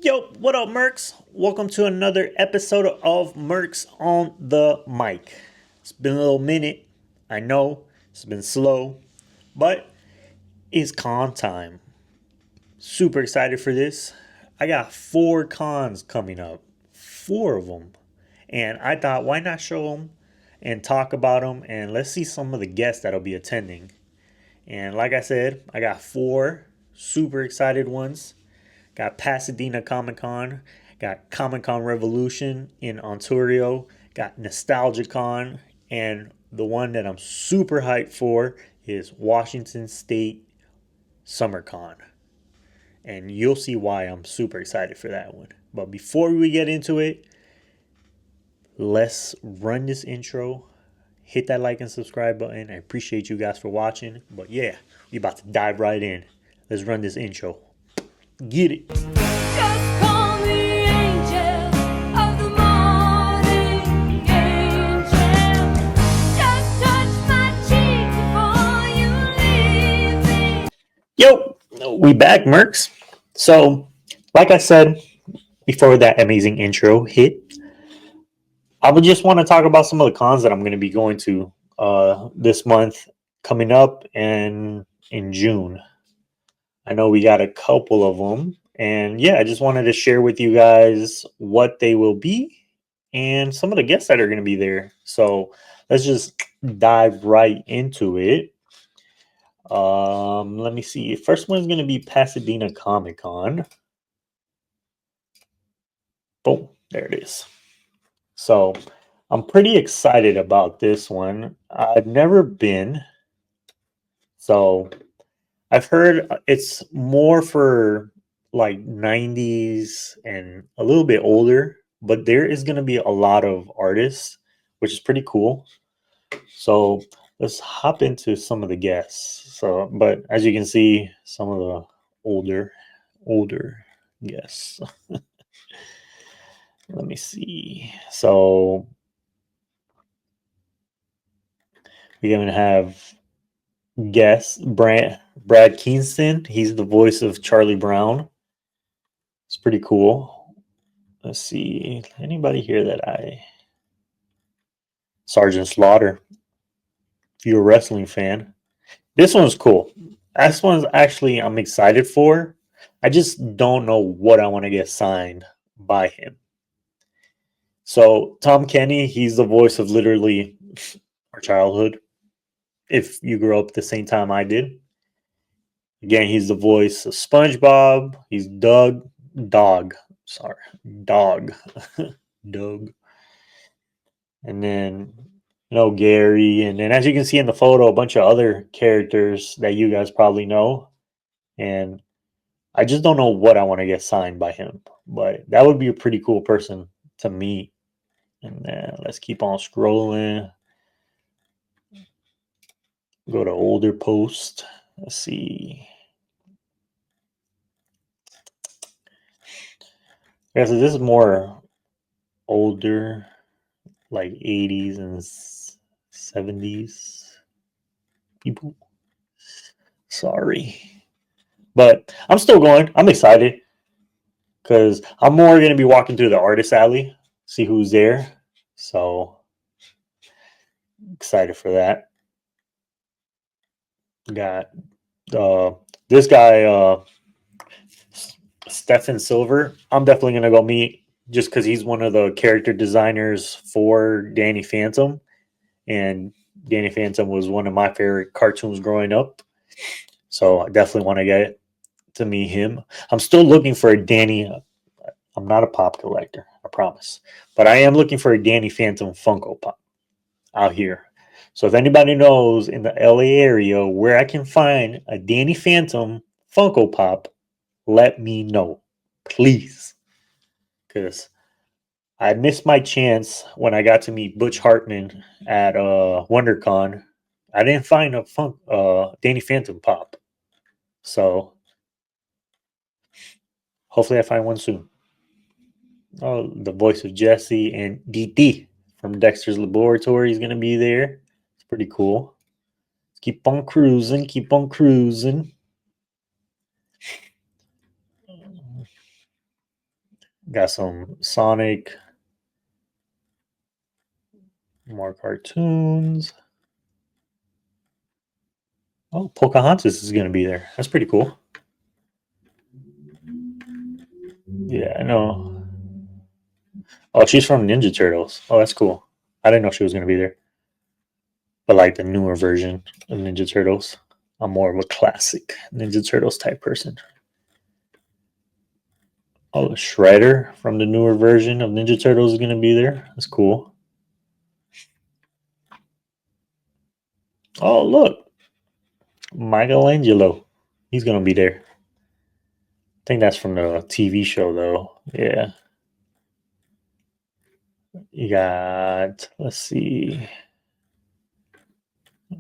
Yo, what up, Mercs? Welcome to another episode of Mercs on the mic. It's been a little minute. I know it's been slow, but it's con time. Super excited for this. I got 4 cons coming up, 4 of them. And I thought, why not show them and talk about them? And let's see some of the guests that'll be attending. And like I said, I got 4 super excited ones. Got Pasadena Comic Con, got Comic Con Revolution in Ontario, got Nostalgia Con, and the one that I'm super hyped for is Washington State Summer Con. And you'll see why I'm super excited for that one. But before we get into it, let's run this intro. Hit that like and subscribe button. I appreciate you guys for watching. But yeah, we about to dive right in. Let's run this intro. Get it. Just call me angel of the morning, angel. Just touch my cheek before you leave me. Yo, we back, Mercs. So, like I said before that amazing intro hit, I would just want to talk about some of the cons that I'm going to be going to this month coming up and in June. I know we got a couple of them. And yeah, I just wanted to share with you guys what they will be and some of the guests that are going to be there. So let's just dive right into it. Let me see. First one is going to be Pasadena Comic Con. Boom, there it is. So I'm pretty excited about this one. I've never been. So I've heard it's more for like 90s and a little bit older, but there is going to be a lot of artists, which is pretty cool. So let's hop into some of the guests. So, but as you can see, some of the older guests. Let me see. So we're going to have guest Brad Kingston. He's the voice of Charlie Brown. It's pretty cool. Let's see. Anybody here that Sergeant Slaughter. If you're a wrestling fan, this one's cool. This one's actually I'm excited for. I just don't know what I want to get signed by him. So Tom Kenny, he's the voice of literally our childhood. If you grew up the same time I did, again, he's the voice of SpongeBob. He's Dog. Sorry, Dog, Doug. And then Gary, and then as you can see in the photo, a bunch of other characters that you guys probably know. And I just don't know what I want to get signed by him, but that would be a pretty cool person to meet. And let's keep on scrolling. Go to older post. Let's see. Yeah, so this is more older, like 80s and 70s people. Sorry. But I'm still going. I'm excited because I'm more going to be walking through the artist alley, see who's there. So excited for that. Got this guy, Stephen Silver. I'm definitely going to go meet just because he's one of the character designers for Danny Phantom. And Danny Phantom was one of my favorite cartoons growing up. So I definitely want to get to meet him. I'm still looking for a Danny. I'm not a pop collector, I promise. But I am looking for a Danny Phantom Funko Pop out here. So if anybody knows in the LA area where I can find a Danny Phantom Funko Pop, let me know. Please. Because I missed my chance when I got to meet Butch Hartman at WonderCon. I didn't find a Danny Phantom Pop. So hopefully I find one soon. Oh, the voice of Jesse and DT from Dexter's Laboratory is going to be there. It's pretty cool. Keep on cruising. Keep on cruising. Got some Sonic, more cartoons. Oh, Pocahontas is going to be there. That's pretty cool. Yeah, I know. Oh, she's from Ninja Turtles. Oh, that's cool. I didn't know she was going to be there. But like the newer version of Ninja Turtles. I'm more of a classic Ninja Turtles type person. Oh, Shredder from the newer version of Ninja Turtles is going to be there. That's cool. Oh, look. Michelangelo. He's going to be there. I think that's from the TV show, though. Yeah. You got, let's see.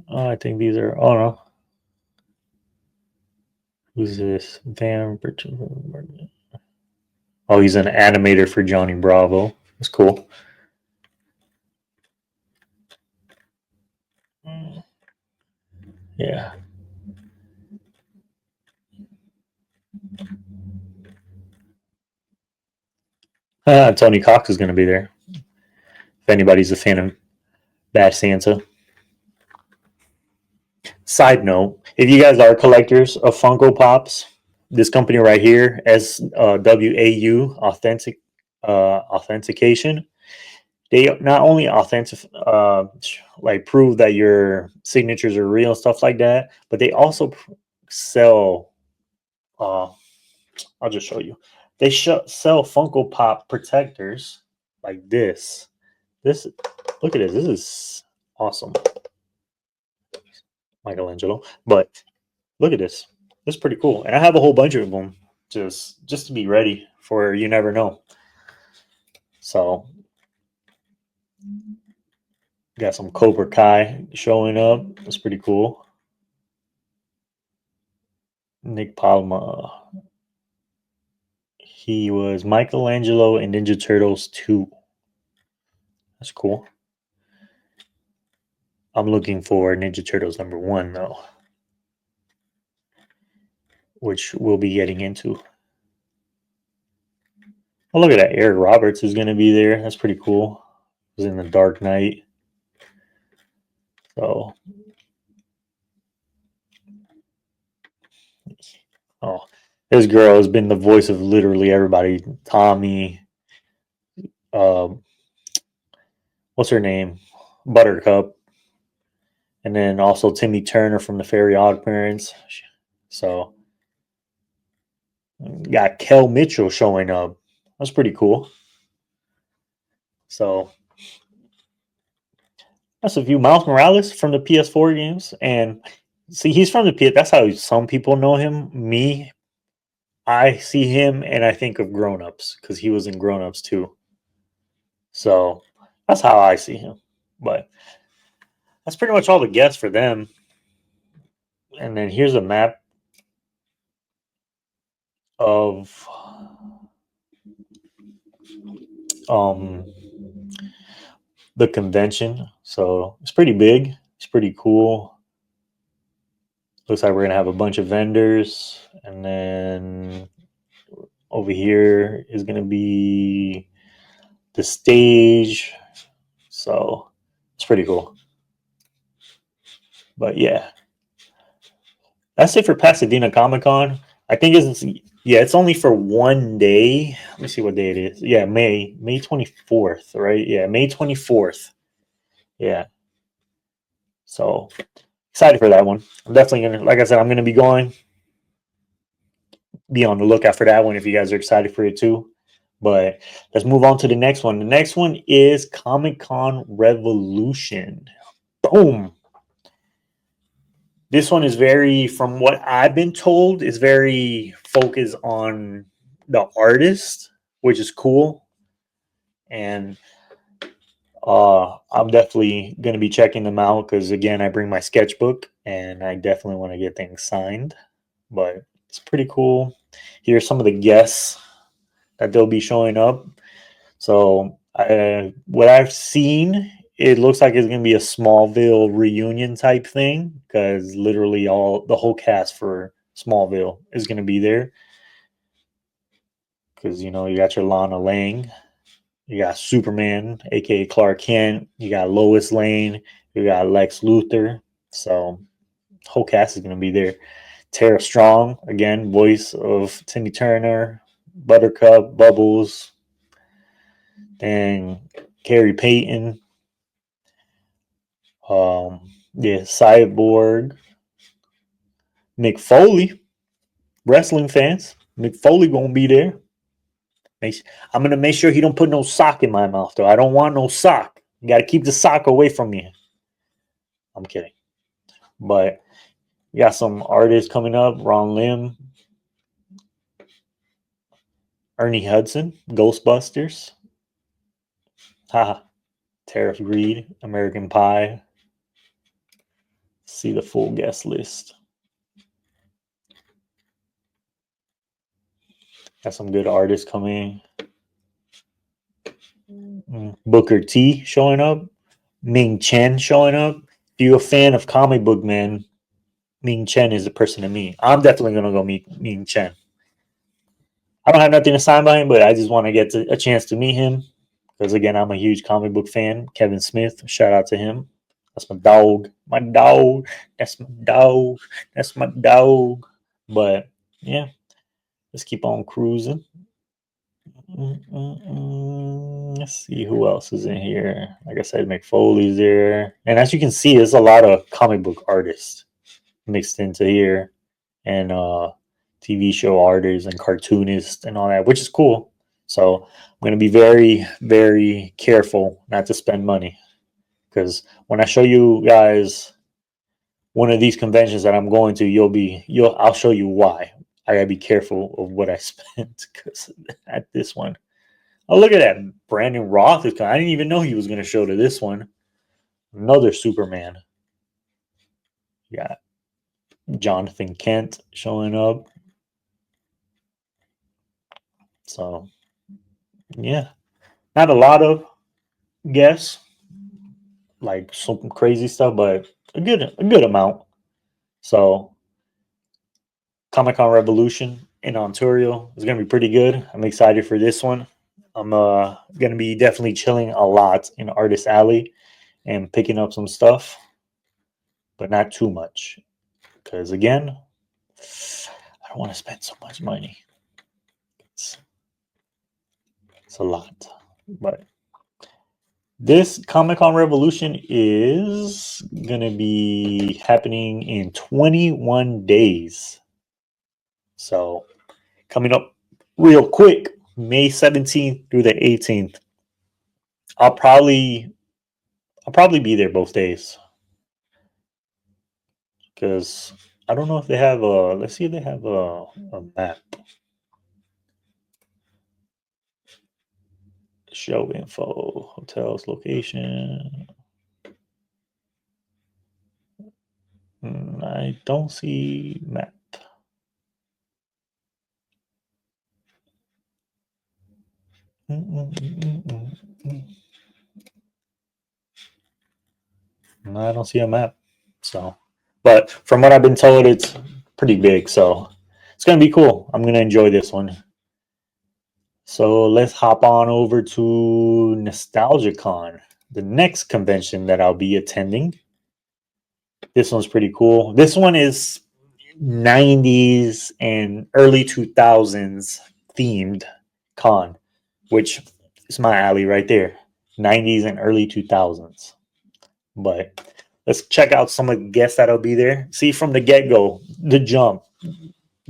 Oh, I think these are, oh no. Who's this? Oh, he's an animator for Johnny Bravo. That's cool. Yeah. Tony Cox is going to be there. If anybody's a fan of Bad Santa. Side note: if you guys are collectors of Funko Pops, this company right here, SWAU Authentication, they not only like prove that your signatures are real and stuff like that, but they also sell. Uh, I'll just show you. They sell Funko Pop protectors like this. This look at this. This is awesome, Michelangelo. But look at this. This is pretty cool, and I have a whole bunch of them just to be ready for you never know. So got some Cobra Kai showing up. That's pretty cool. Nick Palma. He was Michelangelo in Ninja Turtles 2. That's cool. I'm looking for Ninja Turtles #1 though, which we'll be getting into. Oh, look at that. Eric Roberts is going to be there. That's pretty cool. He was in The Dark Knight. So, oh, this girl has been the voice of literally everybody. Tommy, um, what's her name? Buttercup. And then also Timmy Turner from the Fairy Odd Parents. So, got Kel Mitchell showing up. That's pretty cool. So, that's a few. Miles Morales from the PS4 games. And see, he's from the PS. That's how some people know him. Me, I see him and I think of Grown Ups because he was in Grown Ups too. So that's how I see him. But that's pretty much all the guests for them. And then here's a map of um the convention. So it's pretty big. It's pretty cool. Looks like we're gonna have a bunch of vendors, and then over here is gonna be the stage. So it's pretty cool. But yeah, that's it for Pasadena Comic Con. I think it's only for one day. Let me see what day it is. Yeah, May 24th, right? Yeah, May 24th. Yeah. So excited for that one. I'm definitely gonna, like I said, I'm gonna be going. Be on the lookout for that one if you guys are excited for it too. But let's move on to the next one. The next one is Comic Con Revolution. Boom. This one is very, from what I've been told, is very focused on the artist, which is cool. And I'm definitely going to be checking them out because, again, I bring my sketchbook and I definitely want to get things signed. But it's pretty cool. Here's some of the guests that they'll be showing up. So, what I've seen, it looks like it's going to be a Smallville reunion type thing because literally the whole cast for Smallville is going to be there. because you know you got your Lana Lang, you got Superman, aka Clark Kent, you got Lois Lane, you got Lex Luthor. So whole cast is gonna be there. Tara Strong, again, voice of Timmy Turner, Buttercup, Bubbles, and Carrie Payton. Yeah, Cyborg, Mick Foley, wrestling fans. Mick Foley gonna be there. I'm gonna make sure he don't put no sock in my mouth though. I don't want no sock. You gotta keep the sock away from me. I'm kidding. But you got some artists coming up. Ron Lim, Ernie Hudson, Ghostbusters. Haha. Tariff Reed, American Pie. See the full guest list. Got some good artists coming. Booker T showing up. Ming Chen showing up. If you're a fan of comic book man, Ming Chen is the person to meet. I'm definitely gonna go meet Ming Chen. I don't have nothing to sign by him, but I just want to get a chance to meet him because again, I'm a huge comic book fan. Kevin Smith, shout out to him. That's my dog. My dog. That's my dog. That's my dog. But yeah, let's keep on cruising. Let's see who else is in here. Like I said, McFoley's there, and as you can see, there's a lot of comic book artists mixed into here, and TV show artists and cartoonists and all that, which is cool. So I'm gonna be very, very careful not to spend money because when I show you guys one of these conventions that I'm going to, I'll show you why I gotta be careful of what I spent because at this one. Oh, look at that. Brandon Roth is coming. I didn't even know he was going to show to this one. Another Superman. Yeah. Jonathan Kent showing up. So, yeah. Not a lot of guests, like some crazy stuff, but a good amount. So, Comic Con Revolution in Ontario is going to be pretty good. I'm excited for this one. I'm going to be definitely chilling a lot in Artist Alley and picking up some stuff, but not too much. Because again, I don't want to spend so much money. It's a lot. But this Comic Con Revolution is going to be happening in 21 days. So coming up real quick, May 17th through the 18th. I'll probably be there both days. Because I don't know if they have a, let's see if they have a map. Show info, hotels, location. I don't see map. I don't see a map. So, but from what I've been told, it's pretty big. So it's gonna be cool. I'm gonna enjoy this one. So let's hop on over to NostalgiaCon, the next convention that I'll be attending. This one's pretty cool. This one is 90s and early 2000s themed con, which is my alley right there. 90s and early 2000s. But let's check out some of the guests that'll be there. See from the get go, the jump.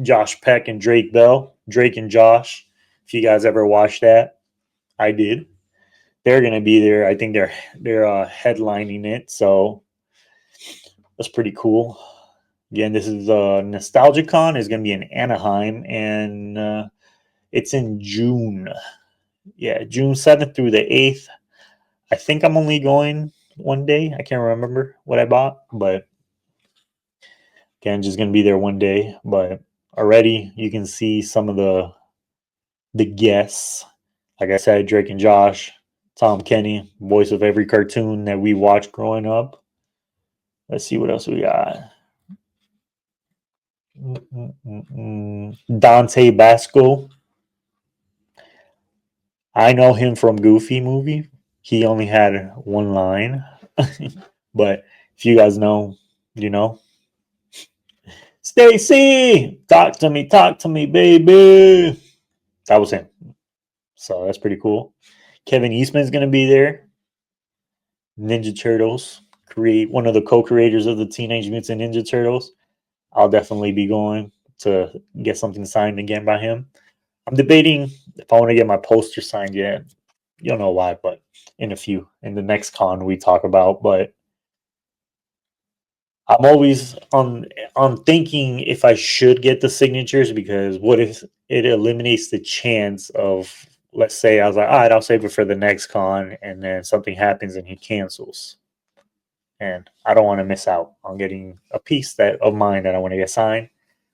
Josh Peck and Drake Bell. Drake and Josh. If you guys ever watched that, I did. They're gonna be there. I think they're headlining it, so that's pretty cool. Again, this is NostalgiaCon is gonna be in Anaheim, and it's in June. Yeah, June 7th through the 8th. I think I'm only going one day. I can't remember what I bought, but again, just gonna be there one day. But already you can see some of the guests. Like I said, Drake and Josh, Tom Kenny, voice of every cartoon that we watched growing up. Let's see what else we got. Dante Basco. I know him from Goofy movie. He only had one line, but if you guys know, you know. Stacy, talk to me, baby. That was him. So that's pretty cool. Kevin Eastman's gonna be there. Ninja Turtles, create one of the co-creators of the Teenage Mutant Ninja Turtles. I'll definitely be going to get something signed again by him. I'm debating if I want to get my poster signed yet. You don't know why, but in the next con we talk about. But I'm always on thinking if I should get the signatures, because what if it eliminates the chance of, let's say I was like, all right, I'll save it for the next con, and then something happens and he cancels, and I don't want to miss out on getting a piece that of mine that I want to get signed,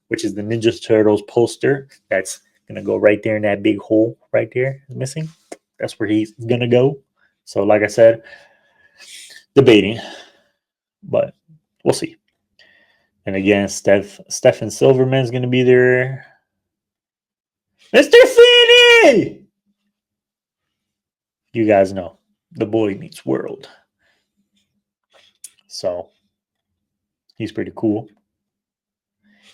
which is the Ninja Turtles poster. That's gonna go right there in that big hole right there missing. That's where he's gonna go. So, like I said, debating, but we'll see. And again, Stephen Silverman's gonna be there. Mr. Feeney! You guys know the boy meets world. So he's pretty cool.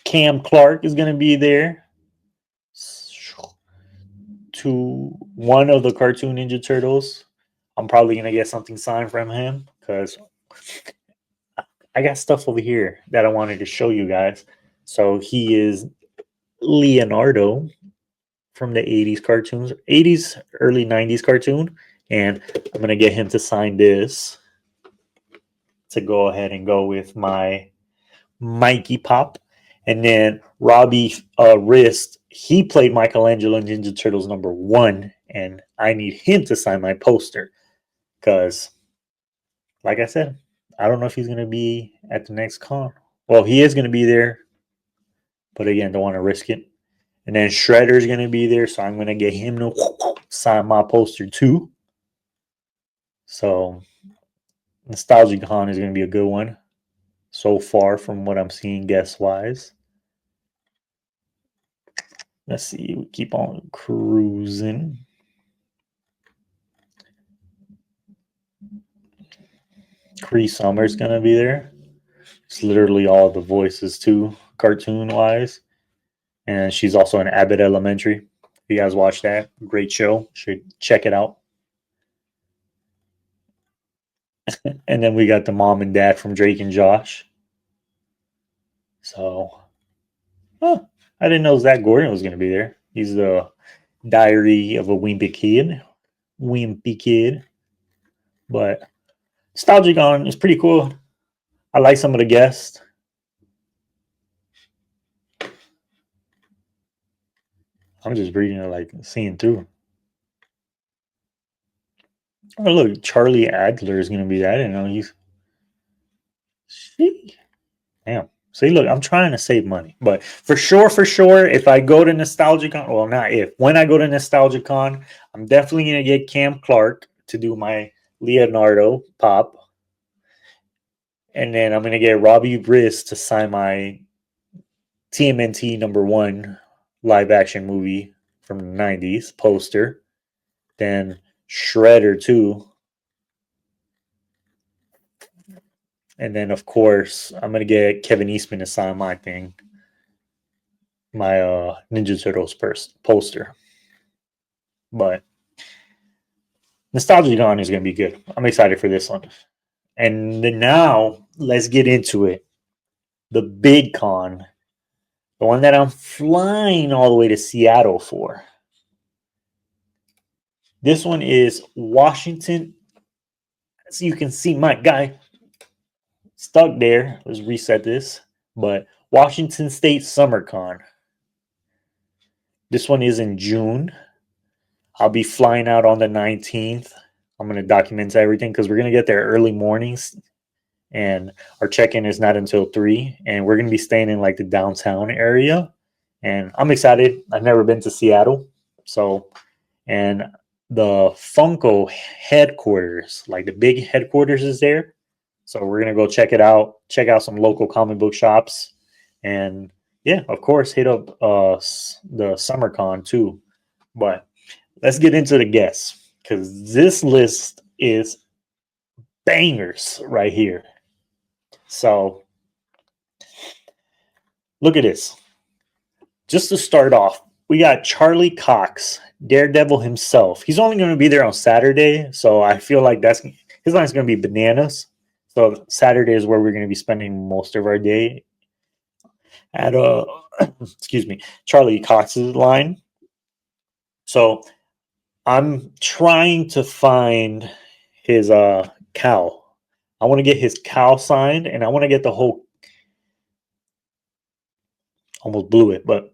Cam Clark is gonna be there. To one of the cartoon Ninja Turtles. I'm probably gonna get something signed from him because I got stuff over here that I wanted to show you guys. So he is Leonardo from the 80s cartoons, 80s, early 90s cartoon. And I'm going to get him to sign this to go ahead and go with my Mikey Pop. And then Robbie Wrist, he played Michelangelo in Ninja Turtles #1. And I need him to sign my poster because, like I said, I don't know if he's going to be at the next con. Well, he is going to be there, but again, don't want to risk it. And then Shredder's going to be there, so I'm going to get him to sign my poster too. So, Nostalgic Con is going to be a good one so far from what I'm seeing guest wise. Let's see, we keep on cruising. Cree Summer's going to be there. It's literally all the voices too, cartoon wise. And she's also in Abbott Elementary. If you guys watch that, great show. Should check it out. And then we got the mom and dad from Drake and Josh. So, I didn't know Zach Gordon was going to be there. He's the Diary of a Wimpy Kid. Wimpy Kid. But Nostalgic On is pretty cool. I like some of the guests. I'm just reading it, like seeing through. Oh, look, Charlie Adler is going to be that. I didn't know he's. Damn. See, look, I'm trying to save money, but for sure, if I go to Nostalgicon, well, not if, when I go to Nostalgicon, I'm definitely gonna get Cam Clark to do my Leonardo pop, and then I'm gonna get Robbie Briss to sign my TMNT #1 live action movie from the '90s poster. Then Shredder too, and then of course I'm gonna get Kevin Eastman to sign my thing, my Ninja Turtles poster. But Nostalgia Gone is going to be good. I'm excited for this one. And then now let's get into it. The big con, the one that I'm flying all the way to Seattle for. This one is Washington. So you can see my guy stuck there. Let's reset this. But Washington State Summer Con. This one is in June. I'll be flying out on the 19th. I'm going to document everything because we're going to get there early mornings, and our check-in is not until 3, and we're going to be staying in like the downtown area, and I'm excited. I've never been to Seattle, so, and the Funko headquarters, like the big headquarters is there, so we're going to go check it out, check out some local comic book shops, and yeah, of course, hit up the SummerCon too. But let's get into the guests because this list is bangers right here. So look at this. Just to start off, we got Charlie Cox, Daredevil himself. He's only going to be there on Saturday, so I feel like that's his line's going to be bananas. So Saturday is where we're going to be spending most of our day at excuse me, Charlie Cox's line. So I'm trying to find his cow. I want to get his cow signed, and I want to get the whole. Almost blew it, but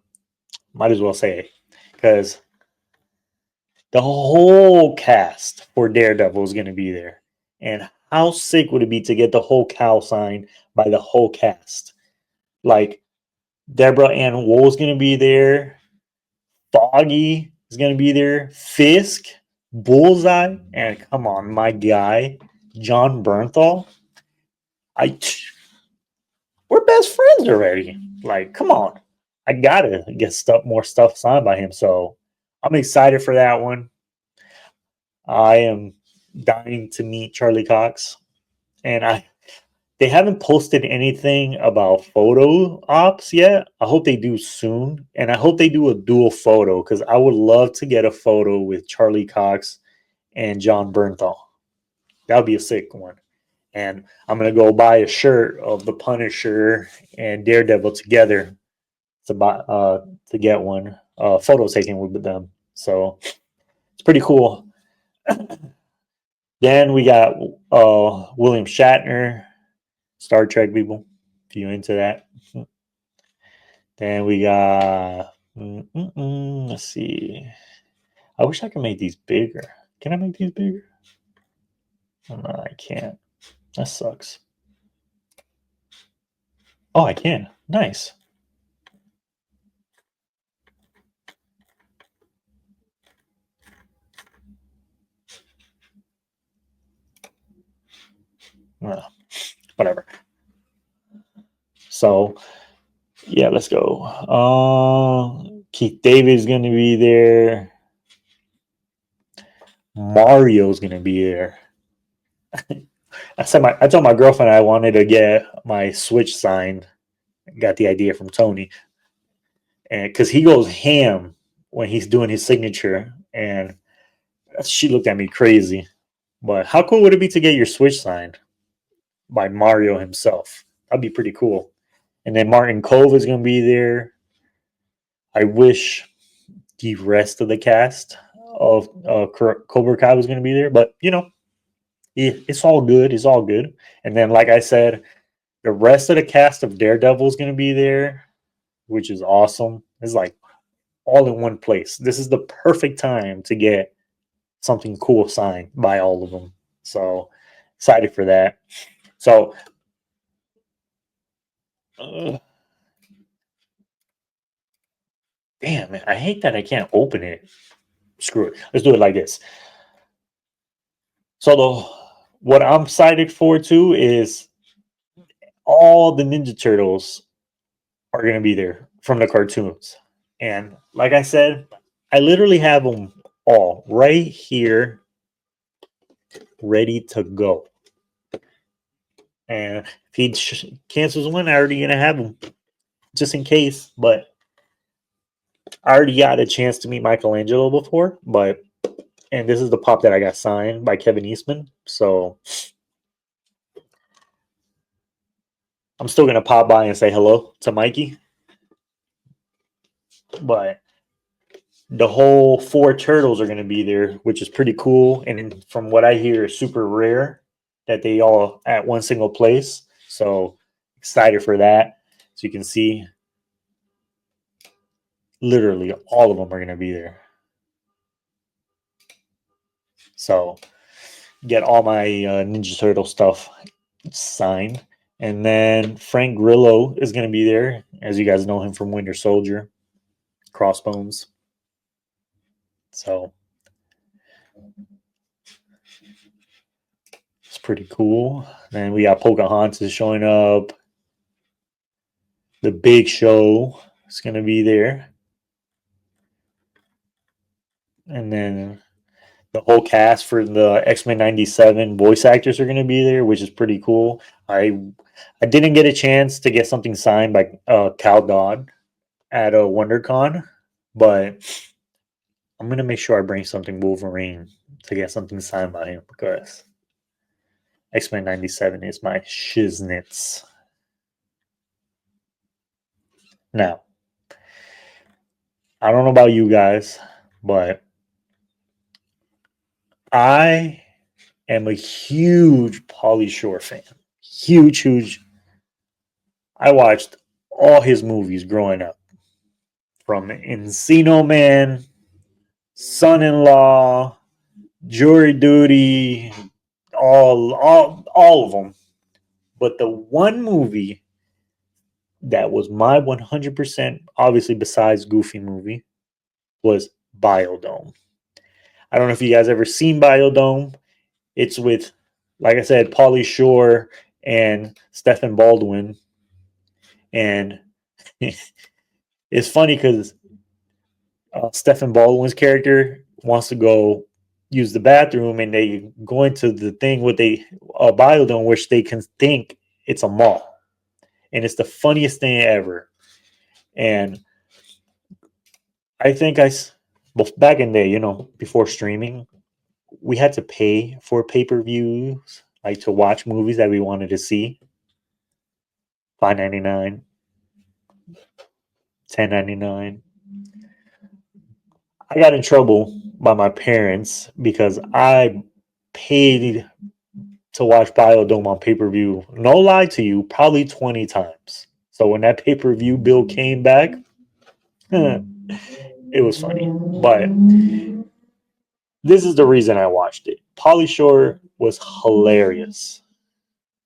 might as well say it because the whole cast for Daredevil is going to be there. And how sick would it be to get the whole cow signed by the whole cast? Like Deborah Ann Wool's going to be there, Foggy is going to be there, Fisk, Bullseye, and come on, my guy, John Bernthal. I we're best friends already. Like, come on. I gotta get more stuff signed by him. So I'm excited for that one. I am dying to meet Charlie Cox. And they haven't posted anything about photo ops yet. I hope they do soon. And I hope they do a dual photo because I would love to get a photo with Charlie Cox and John Bernthal. That would be a sick one. And I'm gonna go buy a shirt of the Punisher and Daredevil together to buy to get one photo taken with them. So it's pretty cool. Then we got William Shatner, Star Trek people. If you into that. Then we got let's see. I wish I could make these bigger. Can I make these bigger? No, I can't. That sucks. Oh, I can. Nice. Whatever. So yeah, let's go. Keith David is going to be there. Mario's going to be there. I told my girlfriend I wanted to get my Switch signed. Got the idea from Tony, and because he goes ham when he's doing his signature, and she looked at me crazy. But how cool would it be to get your Switch signed by Mario himself? That'd be pretty cool. And then Martin Cove is going to be there. I wish the rest of the cast of Cobra Kai was going to be there, but it's all good. It's all good. And then, like I said, the rest of the cast of Daredevil is going to be there, which is awesome. It's like all in one place. This is the perfect time to get something cool signed by all of them. So excited for that. So, damn, man, I hate that I can't open it. Screw it. Let's do it like this. So what I'm excited for too is all the Ninja Turtles are going to be there from the cartoons. And like I said, I literally have them all right here ready to go. And if he cancels one, I already going to have them just in case. But I already got a chance to meet Michelangelo before. And this is the pop that I got signed by Kevin Eastman. So I'm still going to pop by and say hello to Mikey. But the whole four turtles are going to be there, which is pretty cool. And from what I hear, is super rare that they all at one single place. So excited for that. So you can see, literally all of them are going to be there. So get all my Ninja Turtle stuff signed. And then Frank Grillo is going to be there, as you guys know him from Winter Soldier, Crossbones. So it's pretty cool. Then we got Pocahontas showing up. The Big Show is going to be there. And then the whole cast for the X-Men 97 voice actors are going to be there, which is pretty cool. I didn't get a chance to get something signed by Cal Dodd at a WonderCon, but I'm going to make sure I bring something Wolverine to get something signed by him because X-Men 97 is my shiznits. Now, I don't know about you guys, but I am a huge Pauly Shore fan. Huge, huge. I watched all his movies growing up, from Encino Man, Son-in-Law, Jury Duty, all of them. But the one movie that was my 100%, obviously besides Goofy movie, was Biodome. I don't know if you guys ever seen Biodome. It's with, like I said, Pauly Shore and Stephen Baldwin, and it's funny because Stephen Baldwin's character wants to go use the bathroom, and they go into the thing with a biodome, which they can think it's a mall, and it's the funniest thing ever. And I think back in the day, before streaming, we had to pay for pay-per-views, like to watch movies that we wanted to see. 5.99, 10.99. I got in trouble by my parents because I paid to watch Biodome on pay per view. No lie to you, probably 20 times. So when that pay per view bill came back, it was funny. But this is the reason I watched it. Pauly Shore was hilarious.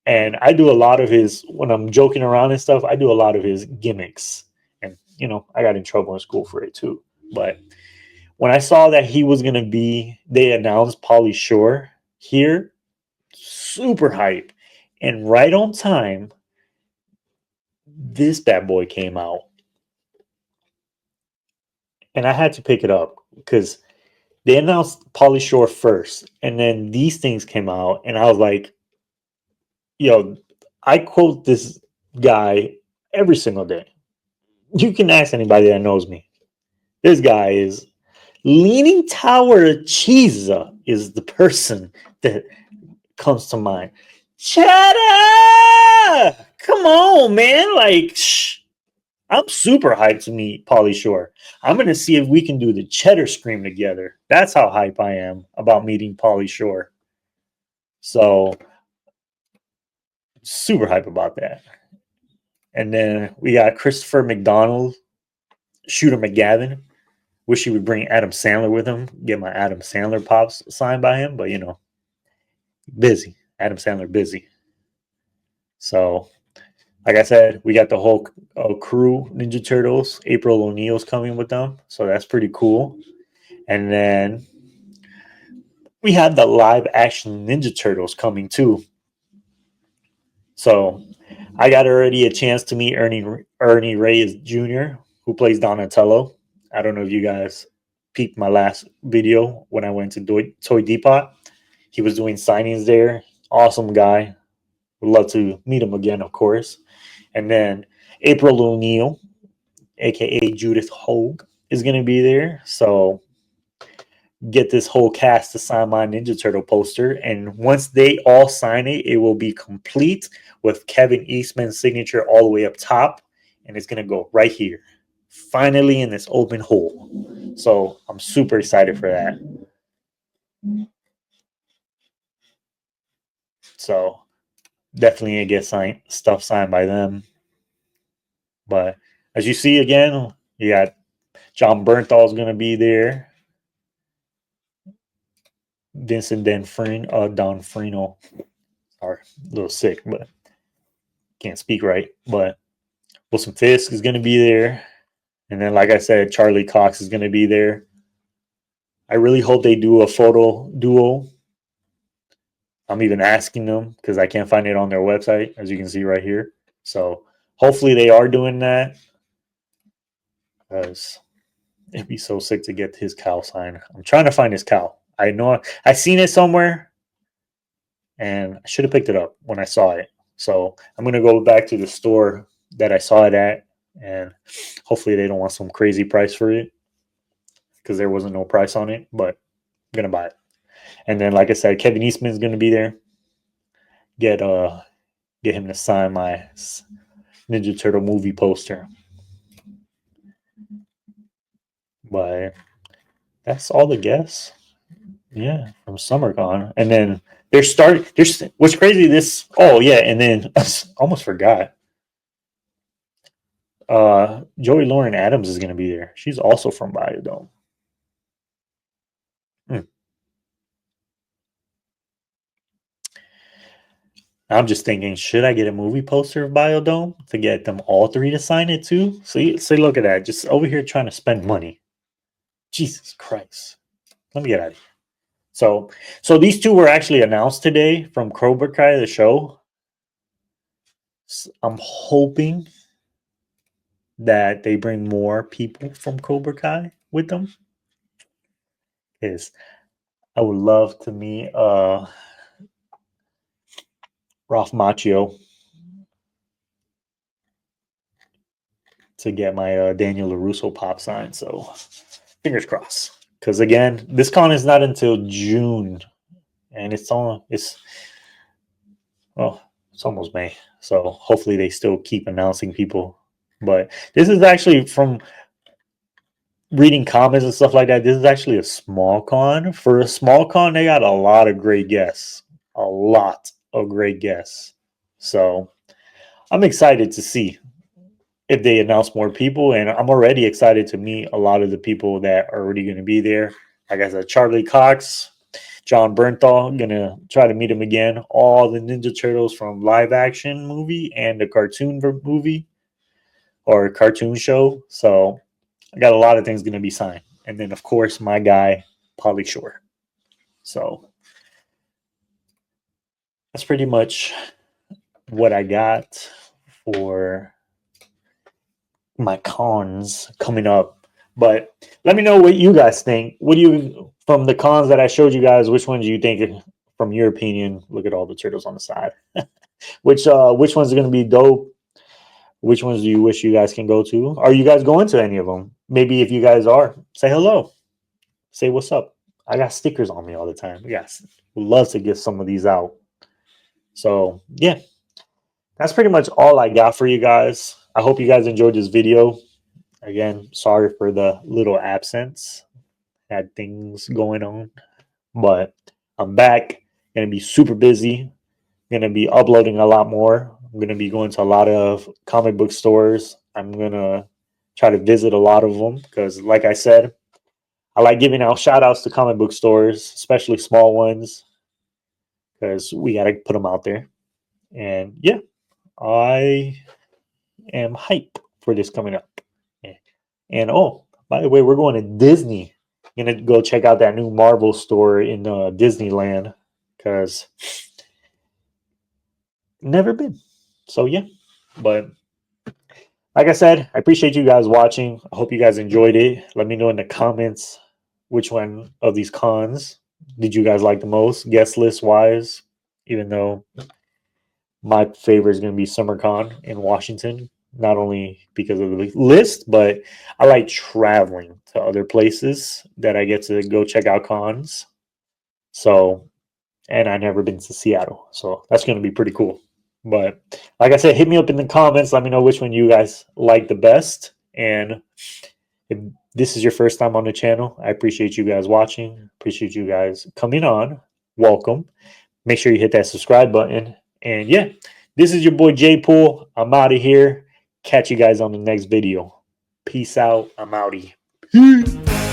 And I do a lot of his, when I'm joking around and stuff, I do a lot of his gimmicks. And, I got in trouble in school for it too. But when I saw that he was going to be, they announced Pauly Shore here, super hype. And right on time, this bad boy came out. And I had to pick it up because they announced Pauly Shore first. And then these things came out. And I was like, yo, I quote this guy every single day. You can ask anybody that knows me. This guy is Leaning Tower of Cheesa is the person that comes to mind. Cheddar! Come on, man. Like, shh. I'm super hyped to meet Pauly Shore. I'm going to see if we can do the Cheddar Scream together. That's how hype I am about meeting Pauly Shore. So, super hype about that. And then we got Christopher McDonald, Shooter McGavin. Wish he would bring Adam Sandler with him. Get my Adam Sandler pops signed by him, but busy. Adam Sandler busy. So, like I said, we got the whole crew Ninja Turtles. April O'Neil's coming with them, so that's pretty cool. And then we have the live action Ninja Turtles coming too. So I got already a chance to meet Ernie Reyes Jr., who plays Donatello. I don't know if you guys peeped my last video when I went to Toy Depot. He was doing signings there. Awesome guy. Would love to meet him again, of course. And then April O'Neil, aka Judith Hogue, is going to be there. So get this whole cast to sign my Ninja Turtle poster. And once they all sign it, it will be complete with Kevin Eastman's signature all the way up top. And it's going to go right here, finally in this open hole. So I'm super excited for that. So definitely going to get stuff signed by them. But as you see again, you got John Bernthal's going to be there. Vincent D'Onofrio. Sorry, a little sick, but can't speak right. But Wilson Fisk is going to be there. And then, like I said, Charlie Cox is going to be there. I really hope they do a photo duo. I'm even asking them because I can't find it on their website, as you can see right here. So hopefully they are doing that. Because It'd be so sick to get his cow sign. I'm trying to find his cow. I know I seen it somewhere, and I should have picked it up when I saw it. So I'm gonna go back to the store that I saw it at, and hopefully they don't want some crazy price for it because there wasn't no price on it. But I'm gonna buy it. And then, like I said, Kevin Eastman's gonna be there. Get get him to sign my Ninja Turtle movie poster. But that's all the guests. Yeah, from SummerCon, and then There's what's crazy. This. Oh yeah, and then almost forgot. Joey Lauren Adams is going to be there. She's also from Biodome. Hmm. I'm just thinking, should I get a movie poster of Biodome to get them all three to sign it too? See, look at that. Just over here trying to spend money. Jesus Christ. Let me get out of here. So these two were actually announced today from Cobra Kai, the show. I'm hoping that they bring more people from Cobra Kai with them. Because I would love to meet Ralph Macchio to get my Daniel LaRusso pop sign. So fingers crossed. Because again, this con is not until June, and it's well, it's almost May. So hopefully they still keep announcing people. But this is actually from reading comments and stuff like that. This is actually a small con. For a small con, they got a lot of great guests. A lot of great guests. So I'm excited to see if they announce more people, and I'm already excited to meet a lot of the people that are already going to be there. Like I said, Charlie Cox, John Bernthal, gonna try to meet him again. All the Ninja Turtles from live action movie and the cartoon movie or cartoon show. So I got a lot of things gonna be signed, and then of course my guy Pauly Shore. So that's pretty much what I got for my cons coming up. But let me know what you guys think. What do you from the cons that I showed you guys? Which ones do you think, from your opinion? Look at all the turtles on the side. Which ones are going to be dope? Which ones do you wish you guys can go to? Are you guys going to any of them? Maybe if you guys are, say hello, say what's up. I got stickers on me all the time. Yes, would love to get some of these out. So yeah, that's pretty much all I got for you guys. I hope you guys enjoyed this video. Again, sorry for the little absence. Had things going on, but I'm back. Gonna be super busy. Gonna be uploading a lot more. I'm gonna be going to a lot of comic book stores. I'm gonna try to visit a lot of them because, like I said, I like giving out shout outs to comic book stores, especially small ones, because we gotta put them out there. And yeah, I am hype for this coming up. And oh, by the way, we're going to Disney. Gonna go check out that new Marvel store in Disneyland because never been. So yeah, but like I said, I appreciate you guys watching. I hope you guys enjoyed it. Let me know in the comments which one of these cons did you guys like the most, guest list wise. Even though my favorite is going to be SummerCon in Washington, not only because of the list, but I like traveling to other places that I get to go check out cons. So, and I've never been to Seattle, so that's going to be pretty cool. But like I said, hit me up in the comments. Let me know which one you guys like the best. And if this is your first time on the channel, I appreciate you guys watching. Appreciate you guys coming on. Welcome. Make sure you hit that subscribe button. And yeah, this is your boy J Pool. I'm out of here. Catch you guys on the next video. Peace out. I'm outie. Peace.